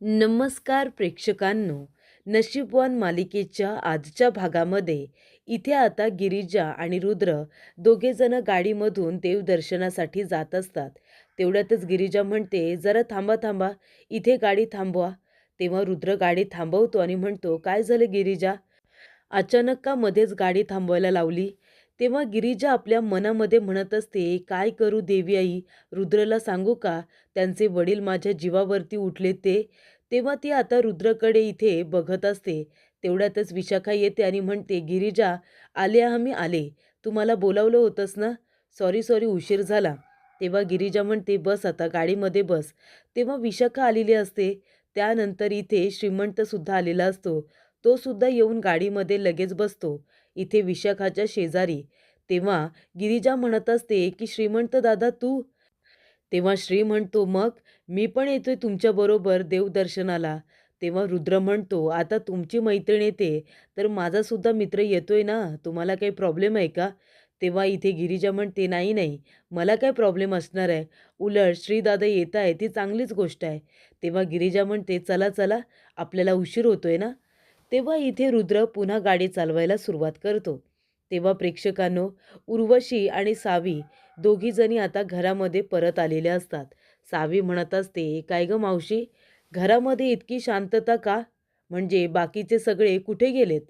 नमस्कार प्रेक्षकांनो. नशीबवान मालिकेच्या आजच्या भागामध्ये इथे आता गिरिजा आणि रुद्र दोघेजण गाडीमधून देवदर्शनासाठी जात असतात. तेवढ्यातच गिरिजा म्हणते, जरा थांबा थांबा, इथे गाडी थांबवा. तेव्हा रुद्र गाडी थांबवतो आणि म्हणतो, काय झालं गिरिजा, अचानक का मध्येच गाडी थांबवायला लावली? तेव्हा गिरिजा आपल्या मनामध्ये म्हणत असते, काय करू देवी आई, रुद्रला सांगू का, त्यांचे वडील माझ्या जीवावरती उठले ते. तेव्हा ती आता रुद्रकडे इथे बघत असते. तेवढ्यातच विशाखा येते आणि म्हणते, गिरिजा, आले मी आले. तुम्हाला बोलावलं होतंस ना, सॉरी सॉरी उशीर झाला. तेव्हा गिरिजा म्हणते, बस आता गाडीमध्ये बस. तेव्हा विशाखा आलेली असते. त्यानंतर इथे श्रीमंतसुद्धा आलेला असतो. तो सुद्धा येऊन गाडीमध्ये लगेच बसतो इथे विशाखाच्या शेजारी. तेव्हा गिरिजा म्हणत असते की श्रीमंत दादा तू. तेव्हा श्री म्हणतो, मग मी पण येतोय तुमच्याबरोबर देवदर्शनाला. तेव्हा रुद्र म्हणतो, आता तुमची मैत्रीण येते तर माझा सुद्धा मित्र येतोय ना, तुम्हाला काही प्रॉब्लेम आहे का? तेव्हा इथे गिरिजा म्हणते, नाही नाही, मला काय प्रॉब्लेम असणार आहे, उलट श्रीदादा येत आहे ती चांगलीच गोष्ट आहे. तेव्हा गिरिजा म्हणते, चला चला, आपल्याला उशीर होतोय ना. तेव्हा इथे रुद्र पुन्हा गाडी चालवायला सुरुवात करतो. तेव्हा प्रेक्षकांनो, उर्वशी आणि सावी दोघीजणी आता घरामध्ये परत आलेल्या असतात. सावी म्हणत असते, काय गं मावशी, घरामध्ये इतकी शांतता का? म्हणजे बाकीचे सगळे कुठे गेलेत?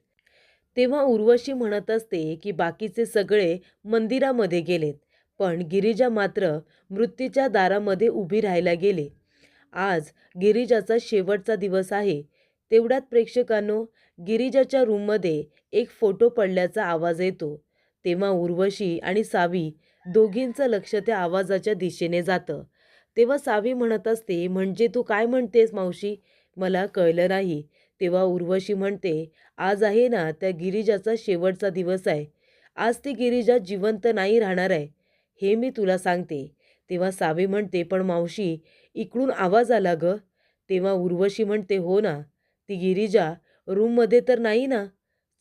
तेव्हा उर्वशी म्हणत असते की बाकीचे सगळे मंदिरामध्ये गेलेत, पण गिरिजा मात्र मृत्यूच्या दारामध्ये उभी राहायला गेले. आज गिरिजाचा शेवटचा दिवस आहे. तेवढ्यात प्रेक्षकांनो, गिरिजाच्या रूममध्ये एक फोटो पडल्याचा आवाज येतो. तेव्हा उर्वशी आणि सावी दोघींचं लक्ष त्या आवाजाच्या दिशेने जातं. तेव्हा सावी म्हणत असते, म्हणजे तू काय म्हणतेस मावशी, मला कळलं नाही. तेव्हा उर्वशी म्हणते, आज आहे ना त्या गिरिजाचा शेवटचा दिवस आहे. आज ती गिरिजा जिवंत नाही राहणार आहे, हे मी तुला सांगते. तेव्हा सावी म्हणते, पण मावशी, इकडून आवाज आला गं. तेव्हा उर्वशी म्हणते, हो ना, ती गिरिजा रूममध्ये तर नाही ना,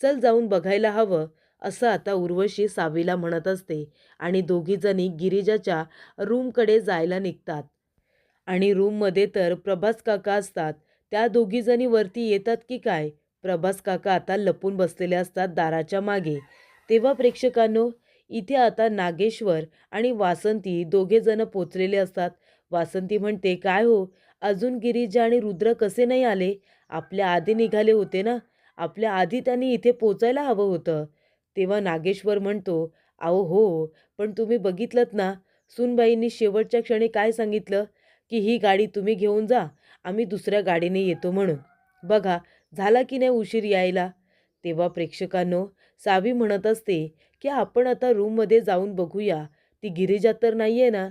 चल जाऊन बघायला हवं. असं आता उर्वशी सावीला म्हणत असते आणि दोघीजणी गिरिजाच्या रूमकडे जायला निघतात. आणि रूममध्ये तर प्रभास काका असतात. त्या दोघीजणी वरती येतात की काय, प्रभास काका आता लपून बसलेले असतात दाराच्या मागे. तेव्हा प्रेक्षकांनो, इथे आता नागेश्वर आणि वासंती दोघेजण पोचलेले असतात. वासंती म्हणते, काय हो, अजून गिरिजा आणि रुद्र कसे नाही आले? आपल्या आधी निघाले होते ना, आपल्या आधी त्यांनी इथे पोचायला हवं होतं. तेव्हा नागेश्वर म्हणतो, अहो हो, पण तुम्ही बघितलंत ना, सूनबाईंनी शेवटच्या क्षणी काय सांगितलं, की ही गाडी तुम्ही घेऊन जा, आम्ही दुसऱ्या गाडीने येतो म्हणून. बघा, झाला की नाही उशीर यायला. तेव्हा प्रेक्षकांनो, सावी म्हणत असते की आपण आता रूममध्ये जाऊन बघूया, ती गिरिजा तर नाही आहे ना.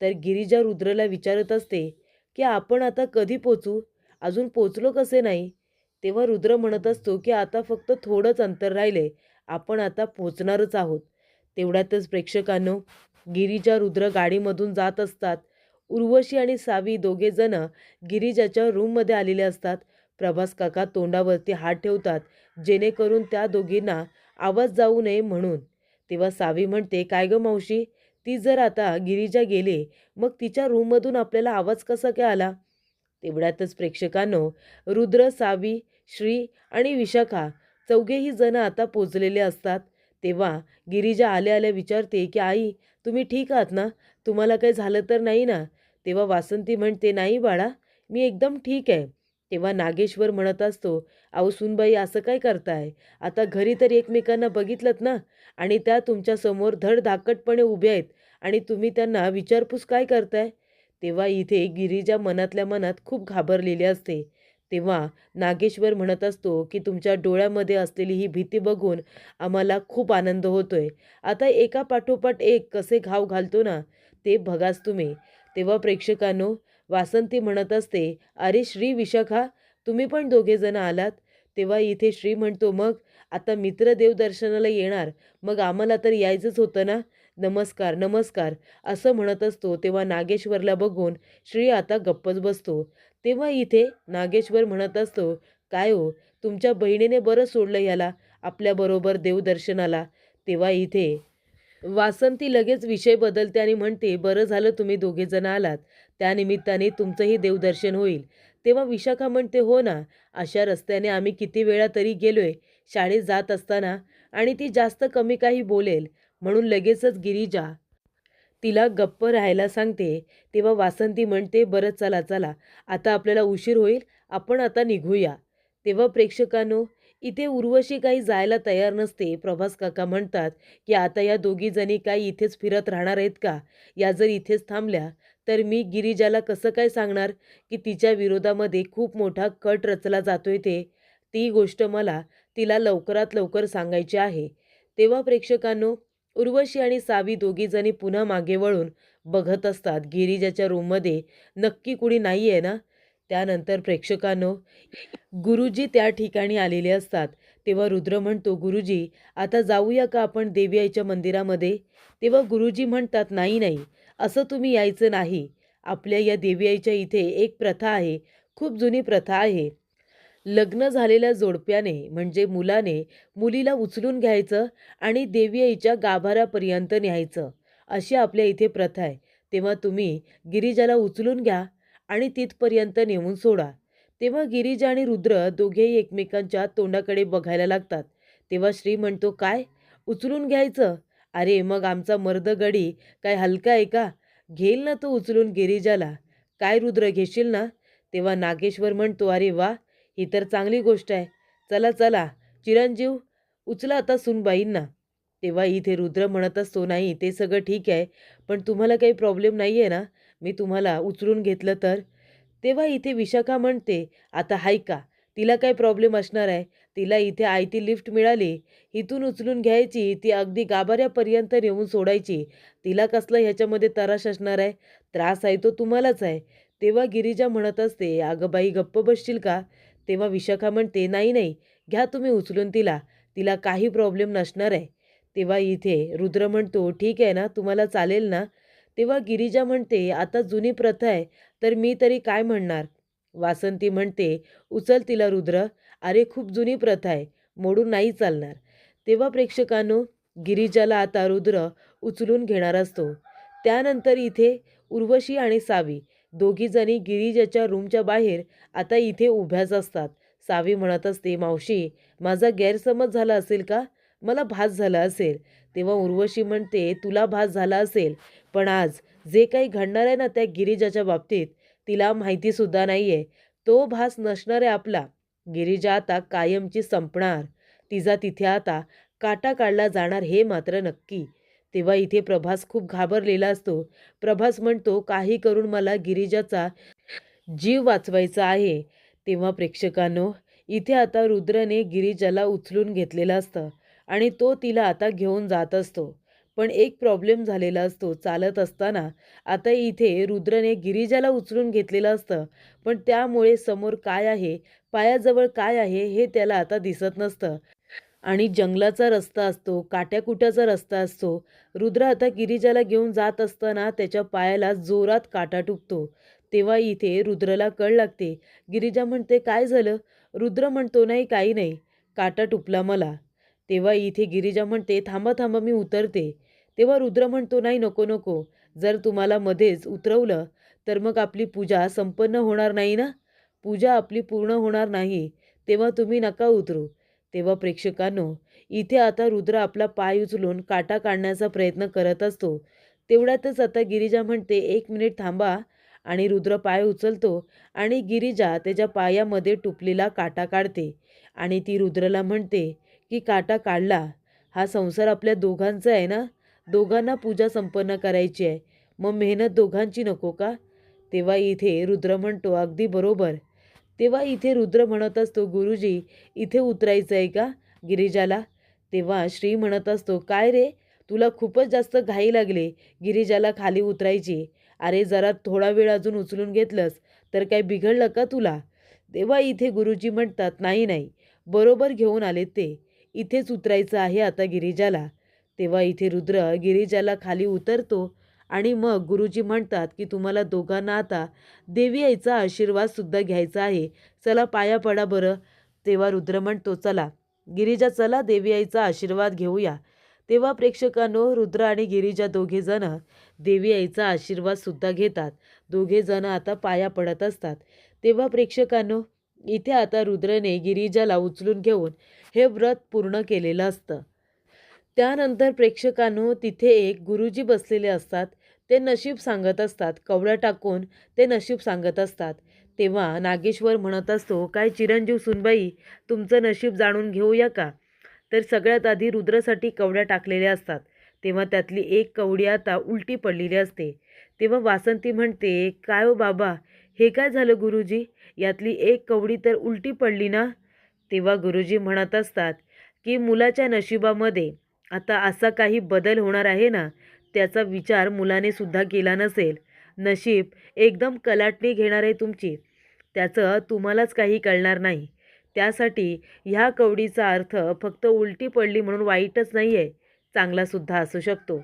तर गिरिजा रुद्रला विचारत असते की आपण आता कधी पोचू, अजून पोचलो कसे नाही. तेव्हा रुद्र म्हणत असतो की आता फक्त थोडंच अंतर राहिले, आपण आता पोचणारच आहोत. तेवढ्यातच प्रेक्षकांनो, गिरिजा रुद्र गाडीमधून जात असतात. उर्वशी आणि सावी दोघेजण गिरिजाच्या रूममध्ये आलेले असतात. प्रभास काका तोंडावरती हात ठेवतात, जेणेकरून त्या दोघींना आवाज जाऊ नये म्हणून. तेव्हा सावी म्हणते, काय गं मावशी, ती जर आता गिरिजा गेले, मग तिच्या रूममधून आपल्याला आवाज कसा काय आला? तेवढ्यातच प्रेक्षकांनो, रुद्र, सावी, श्री आणि विशाखा चौघेही जण आता पोचलेले असतात. तेव्हा गिरिजा आल्या आल्या विचारते की आई, तुम्ही ठीक आहात ना, तुम्हाला काही झालं तर नाही ना? तेव्हा वासंती म्हणते, नाही बाळा, मी एकदम ठीक आहे. तेव्हा नागेश्वर म्हणत असतो, अहो सुनबाई, असं काय करताय? आता घरी तर एकमेकांना बघितलंत ना, आणि त्या तुमच्यासमोर धडधाकटपणे उभ्या आहेत आणि तुम्ही त्यांना विचारपूस काय करताय? तेव्हा इथे गिरिजा मनातल्या मनात खूप घाबरलेली असते. तेव्हा नागेश्वर म्हणत असतो की तुमच्या डोळ्यामध्ये असलेली ही भीती बघून आम्हाला खूप आनंद होतोय. आता एका पाठोपाठ एक कसे घाव घालतो ना, ते बघाच तुम्ही. तेव्हा प्रेक्षकांनो, वासंती म्हणत असते, अरे श्री, विशाखा, तुम्ही पण दोघेजण आलात. तेव्हा इथे श्री म्हणतो, मग आता मित्र देवदर्शनाला येणार, मग आम्हाला तर यायचंच होतं ना, नमस्कार नमस्कार, असं म्हणत असतो. तेव्हा नागेश्वरला बघून श्री आता गप्पच बसतो. तेव्हा इथे नागेश्वर म्हणत असतो, काय हो, तुमच्या बहिणीने बरं सोडलं याला आपल्याबरोबर देवदर्शनाला. तेव्हा इथे वासंती लगेच विषय बदलते आणि म्हणते, बरं झालं तुम्ही दोघेजण आलात, त्यानिमित्ताने तुमचंही देवदर्शन होईल. तेव्हा विशाखा म्हणते, हो ना, अशा रस्त्याने आम्ही किती वेळा तरी गेलोय शाळेत जात असताना. आणि ती जास्त कमी काही बोलेल म्हणून लगेचच गिरिजा तिला गप्प राहायला सांगते. तेव्हा वासंती म्हणते, बरं चला चला, आता आपल्याला उशीर होईल, आपण आता निघूया. तेव्हा प्रेक्षकांनो, इथे उर्वशी काही जायला तयार नसते. प्रभास काका म्हणतात की आता या दोघी जणी काय इथेच फिरत राहणार आहेत का? या जर इथेच थांबल्या तर मी गिरिजाला कसं काय सांगणार की तिच्या विरोधामध्ये खूप मोठा कट रचला जातोय ते. ती गोष्ट मला तिला लवकरात लवकर सांगायची आहे. तेव्हा प्रेक्षकांनो, उर्वशी आणि सावी दोघीजणी पुन्हा मागे वळून बघत असतात गिरिजाच्या रूममध्ये नक्की कुणी नाही आहे ना. त्यानंतर प्रेक्षकांनो, गुरुजी त्या ठिकाणी आलेले असतात. तेव्हा रुद्र म्हणतो, गुरुजी आता जाऊया का आपण देवी आईच्या मंदिरामध्ये? तेव्हा गुरुजी म्हणतात, नाही नाही, असं तुम्ही यायचं नाही. आपल्या या देवी आईच्या इथे एक प्रथा आहे, खूप जुनी प्रथा आहे. लग्न झालेल्या जोडप्याने म्हणजे मुलाने मुलीला उचलून घ्यायचं आणि देवी आईच्या गाभाऱ्यापर्यंत न्यायचं, अशी आपल्या इथे प्रथा आहे. तेव्हा तुम्ही गिरिजाला उचलून घ्या आणि तिथपर्यंत नेऊन सोडा. तेव्हा गिरिजा आणि रुद्र दोघेही एकमेकांच्या तोंडाकडे बघायला लागतात. तेव्हा श्री म्हणतो, काय उचलून घ्यायचं? अरे मग आमचा मर्दगडी काय हलका आहे का? घेईल ना तो उचलून गिरिजाला. काय रुद्र, घेशील ना? तेव्हा नागेश्वर म्हणतो, अरे वा, ही तर चांगली गोष्ट आहे. चला चला चिरंजीव, उचला आता सुनबाईंना. तेव्हा इथे रुद्र म्हणत असतो, नाही ते सगळं ठीक आहे, पण तुम्हाला काही प्रॉब्लेम नाही आहे ना मी तुम्हाला उचलून घेतलं तर? तेव्हा इथे विशाखा म्हणते, आता हाय का, तिला काय प्रॉब्लेम असणार आहे? तिला इथे आयती लिफ्ट मिळाली, इथून उचलून घ्यायची, ती अगदी गाभाऱ्यापर्यंत नेऊन सोडायची. तिला कसलं ह्याच्यामध्ये तराश असणार आहे? त्रास आहे तो तुम्हालाच आहे. तेव्हा गिरिजा म्हणत असते, अगं बाई गप्प बसशील का? तेव्हा विशाखा म्हणते, नाही नाही, घ्या तुम्ही उचलून तिला, तिला काही प्रॉब्लेम नसणार आहे. तेव्हा इथे रुद्र म्हणतो, ठीक आहे ना, तुम्हाला चालेल ना? तेव्हा गिरिजा म्हणते, आता जुनी प्रथा आहे तर मी तरी काय म्हणणार? वासंती म्हणते, उचल तिला रुद्र, अरे खूप जुनी प्रथा आहे, मोडून नाही चालणार. तेव्हा प्रेक्षकांनो, गिरिजाला आता रुद्र उचलून घेणार असतो. त्यानंतर इथे उर्वशी आणि सावी दोघीजणी गिरिजाच्या रूमच्या बाहेर आता इथे उभ्याच असतात. सावी म्हणत असते, मावशी माझा गैरसमज झाला असेल का? मला भास झाला असेल. तेव्हा उर्वशी म्हणते, तुला भास झाला असेल, पण आज जे काही घडणार आहे ना त्या गिरिजाच्या बाबतीत तिला माहितीसुद्धा नाही आहे. तो भास नसणार आहे आपला. गिरिजा आता कायमची संपणार. तिचा तिथे आता काटा काढला जाणार हे मात्र नक्की. तेव्हा इथे प्रभास खूप घाबरलेला असतो. प्रभास म्हणतो, काही करून मला गिरिजाचा जीव वाचवायचा आहे. तेव्हा प्रेक्षकांनो, इथे आता रुद्रने गिरिजाला उचलून घेतलेलं असतं आणि तो तिला आता घेऊन जात असतो. पण एक प्रॉब्लेम झालेला असतो. चालत असताना आता इथे रुद्रने गिरिजाला उचलून घेतलेलं असतं, पण त्यामुळे समोर काय आहे, पायाजवळ काय आहे हे त्याला आता दिसत नसतं. आणि जंगलाचा रस्ता असतो, काट्याकुट्याचा रस्ता असतो. रुद्र आता गिरिजाला घेऊन जात असताना त्याच्या पायाला जोरात काटा टुकतो. तेव्हा इथे रुद्रला कळ लागते. गिरिजा म्हणते, काय झालं? रुद्र म्हणतो, नाही काही नाही, काटा टुपला मला. तेव्हा इथे गिरिजा म्हणते, थांबा थांबा मी उतरते. तेव्हा रुद्र म्हणतो, नाही नको नको, जर तुम्हाला मध्येच उतरवलं तर मग आपली पूजा संपन्न होणार नाही ना, पूजा आपली पूर्ण होणार नाही. तेव्हा तुम्ही नका उतरू. तेव्हा प्रेक्षकांनो, इथे आता रुद्र आपला पाय उचलून काटा काढण्याचा प्रयत्न करत असतो. तेवढ्यातच आता गिरिजा म्हणते, एक मिनिट थांबा. आणि रुद्र पाय उचलतो आणि गिरिजा त्याच्या पायामध्ये टुपलेला काटा काढते आणि ती रुद्रला म्हणते की काटा काढला, हा संसार आपल्या दोघांचा आहे ना, दोघांना पूजा संपन्न करायची आहे, मग मेहनत दोघांची नको का? तेव्हा इथे रुद्र म्हणतो, अगदी बरोबर. तेव्हा इथे रुद्र म्हणत असतो, गुरुजी इथे उतरायचं आहे का गिरिजाला? तेव्हा श्री म्हणत असतो, काय रे, तुला खूपच जास्त घाई लागली गिरिजाला खाली उतरायची. अरे जरा थोडा वेळ अजून उचलून घेतलंस तर काय बिघडलं का तुला? तेव्हा इथे गुरुजी म्हणतात, नाही नाही, बरोबर घेऊन आले ते, इथेच उतरायचं आहे आता गिरिजाला. तेव्हा इथे रुद्र गिरिजाला खाली उतरतो आणि मग गुरुजी म्हणतात की तुम्हाला दोघांना आता देवी आईचा आशीर्वादसुद्धा घ्यायचा आहे, चला पाया पडा बरं. तेव्हा रुद्र म्हणतो, चला गिरिजा, चला देवी आईचा आशीर्वाद घेऊया. तेव्हा प्रेक्षकांनो, रुद्र आणि गिरिजा दोघेजण देवी आईचा आशीर्वाद सुद्धा घेतात. दोघेजण आता पाया पडत असतात. तेव्हा प्रेक्षकांनो, इथे आता रुद्रने गिरिजाला उचलून घेऊन हे व्रत पूर्ण केलेलं असतं. त्यानंतर प्रेक्षकांनो, तिथे एक गुरुजी बसलेले असतात. ते नशीब सांगत असतात. कवड्या टाकून ते नशीब सांगत असतात. तेव्हा नागेश्वर म्हणत असतो, काय चिरंजीव सुनबाई, तुमचं नशीब जाणून घेऊया का? तर सगळ्यात आधी रुद्रसाठी कवड्या टाकलेल्या असतात. तेव्हा त्यातली एक कवडी आता उलटी पडलेली असते. तेव्हा वासंती म्हणते, काय हो बाबा, हे काय झालं गुरुजी? यातली एक कवडी तर उलटी पडली ना? तेव्हा गुरुजी म्हणत असतात की मुलाच्या नशिबामध्ये आता असा काही बदल होणार आहे ना, त्याचा विचार मुलाने सुद्धा केला नसेल. नशीब एकदम कलाटणी घेणार आहे तुमची. त्याचं तुम्हालाच काही कळणार नाही. त्यासाठी ह्या कवडीचा अर्थ फक्त उलटी पडली म्हणून वाईटच नाही आहे, चांगलासुद्धा असू शकतो.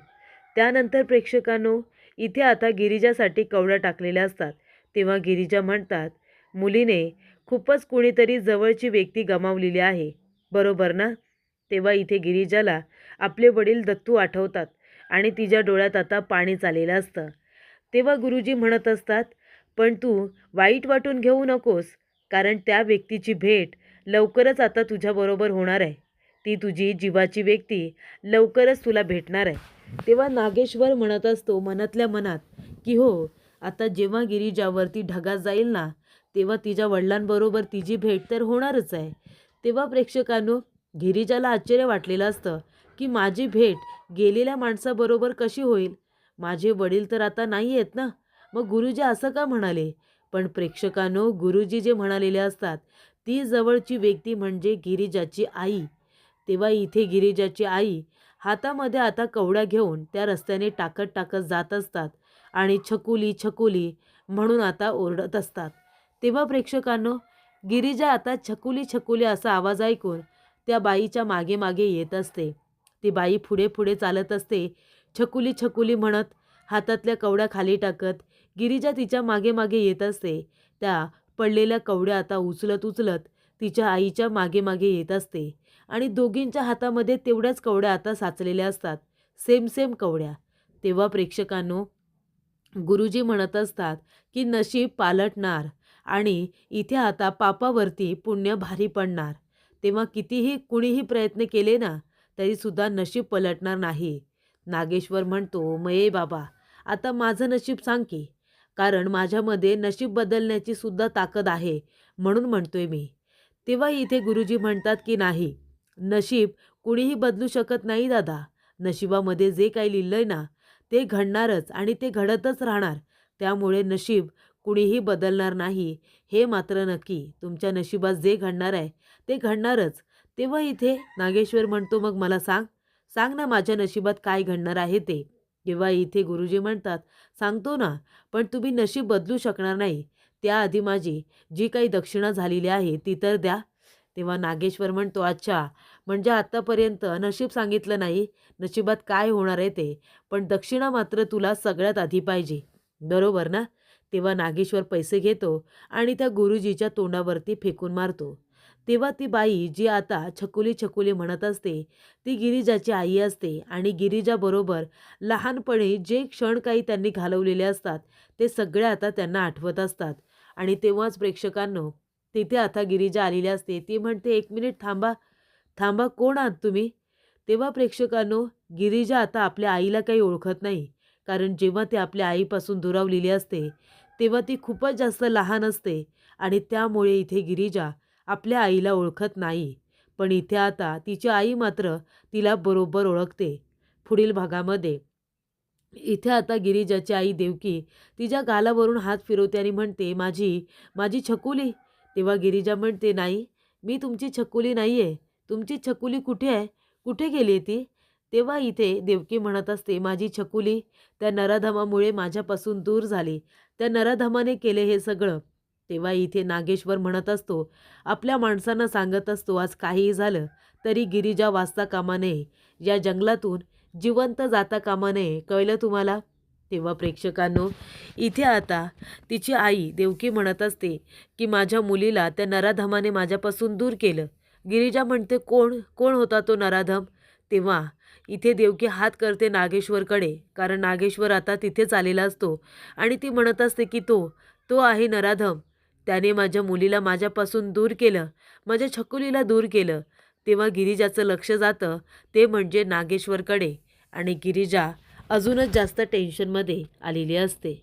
त्यानंतर प्रेक्षकांनो, इथे आता गिरिजासाठी कवड्या टाकलेल्या असतात. तेव्हा गिरिजा म्हणतात, मुलीने खूपच कुणीतरी जवळची व्यक्ती गमावलेली आहे, बरोबर ना? तेव्हा इथे गिरिजाला आपले वडील दत्तू आठवतात आणि तिच्या डोळ्यात आता पाणी चाललेलं असतं. तेव्हा गुरुजी म्हणत असतात, पण तू वाईट वाटून घेऊ नकोस, कारण त्या व्यक्तीची भेट लवकरच आता तुझ्याबरोबर होणार आहे. ती तुझी जीवाची व्यक्ती लवकरच तुला भेटणार आहे. तेव्हा नागेश्वर म्हणत असतो मनातल्या मनात की हो, आता जेव्हा गिरिजावरती ढगा जाईल ना, तेव्हा तिच्या वडिलांबरोबर तिची भेट तर होणारच आहे. तेव्हा प्रेक्षकांनो, गिरिजाला आश्चर्य वाटलेलं असतं की माझी भेट गेलेल्या माणसाबरोबर कशी होईल? माझे वडील तर आता नाही आहेत ना, मग गुरुजी असं का म्हणाले? पण प्रेक्षकांनो, गुरुजी जे म्हणालेले असतात, ती जवळची व्यक्ती म्हणजे गिरिजाची आई. तेव्हा इथे गिरिजाची आई हातामध्ये आता कवड्या घेऊन त्या रस्त्याने टाकत टाकत जात असतात आणि छकुली छकुली म्हणून आता ओरडत असतात. तेव्हा प्रेक्षकांनो, गिरिजा आता छकुली छकुली असा आवाज ऐकून त्या बाईच्या मागे मागे येत असते. ती बाई पुढे पुढे चालत असते, छकुली छकुली म्हणत, हातातल्या कवड्या खाली टाकत. गिरिजा तिच्या मागे मागे येत असते. त्या पडलेल्या कवड्या आता उचलत उचलत तिच्या आईच्या मागे मागे येत असते आणि दोघींच्या हातामध्ये तेवढ्याच कवड्या आता साचलेल्या असतात, सेम सेम कवड्या. तेव्हा प्रेक्षकांनो, गुरुजी म्हणत असतात की नशीब पालटणार आणि इथे आता पापावरती पुण्य भारी पडणार. तेव्हा कितीही कुणीही प्रयत्न केले ना, तरीसुद्धा नशीब पलटणार नाही. नागेश्वर म्हणतो, मये बाबा, आता माझं नशीब सांग की, कारण माझ्यामध्ये नशीब बदलण्याची सुद्धा ताकद आहे, म्हणून म्हणतोय मी. तेव्हा इथे गुरुजी म्हणतात की नाही, नशीब कुणीही बदलू शकत नाही दादा. नशिबामध्ये जे काही लिहिलंय ना, ते घडणारच आणि ते घडतच राहणार. त्यामुळे नशीब कुणीही बदलणार नाही, हे मात्र नक्की. तुमच्या नशिबात जे घडणार आहे ते घडणारच. तेव्हा इथे नागेश्वर म्हणतो, मग मला सांग, सांग ना माझ्या नशिबात काय घडणार आहे ते. तेव्हा इथे गुरुजी म्हणतात, सांगतो ना, पण तुम्ही नशीब बदलू शकणार नाही. त्याआधी माझी जी काही दक्षिणा झालेली आहे ती तर द्या. तेव्हा नागेश्वर म्हणतो, अच्छा, म्हणजे आत्तापर्यंत नशीब सांगितलं नाही, नशिबात काय होणार आहे ते, पण दक्षिणा मात्र तुला सगळ्यात आधी पाहिजे, बरोबर ना? तेव्हा नागेश्वर पैसे घेतो आणि त्या गुरुजीच्या तोंडावरती फेकून मारतो. तेव्हा ती बाई जी आता छकुली छकुली म्हणत असते, ती गिरिजाची आई असते आणि गिरिजाबरोबर लहानपणी जे क्षण काही त्यांनी घालवलेले असतात, ते सगळे आता त्यांना आठवत असतात. आणि तेव्हाच प्रेक्षकांनो, तिथे आता गिरिजा आलेली असते. ती म्हणते, एक मिनिट थांबा, थांबा, कोण आहात तुम्ही? तेव्हा प्रेक्षकांनो, गिरिजा आता आपल्या आईला काही ओळखत नाही, कारण जेव्हा ती आपल्या आईपासून दुरावलेली असते, तेव्हा ती खूपच जास्त लहान असते आणि त्यामुळे इथे गिरिजा आपल्या आईला ओळखत नाही. पण इथे आता तिची आई मात्र तिला बरोबर ओळखते. पुढील भागामध्ये इथे आता गिरिजाची आई देवकी तिच्या गालावरून हात फिरवते आणि म्हणते, माझी माझी छकुली. तेव्हा गिरिजा म्हणते, नाही, मी तुमची छकुली नाही आहे. तुमची छकुली कुठे आहे? कुठे गेली आहे ती? तेव्हा इथे देवकी म्हणत असते, माझी छकुली त्या नराधमामुळे माझ्यापासून दूर झाली. त्या नराधमाने केले हे सगळं. तेव्हा इथे नागेश्वर म्हणत असतो, आपल्या माणसांना सांगत असतो, आज काहीही झालं तरी गिरिजा वाचता कामा नये, या जंगलातून जिवंत जाता कामा नये, कळलं तुम्हाला? तेव्हा प्रेक्षकांनो, इथे आता तिची आई देवकी म्हणत असते की माझ्या मुलीला त्या नराधमाने माझ्यापासून दूर केलं. गिरिजा म्हणते, कोण कोण होता तो नराधम? तेव्हा इथे देवकी हात करते नागेश्वरकडे, कारण नागेश्वर आता तिथेच आलेला असतो आणि ती म्हणत असते की तो आहे नराधम. त्याने माझ्या मुलीला माझ्यापासून दूर केलं, माझ्या छकुलीला दूर केलं. तेव्हा गिरिजाचं लक्ष जातं ते म्हणजे नागेश्वरकडे आणि गिरिजा अजूनच जास्त टेन्शनमध्ये आलेली असते.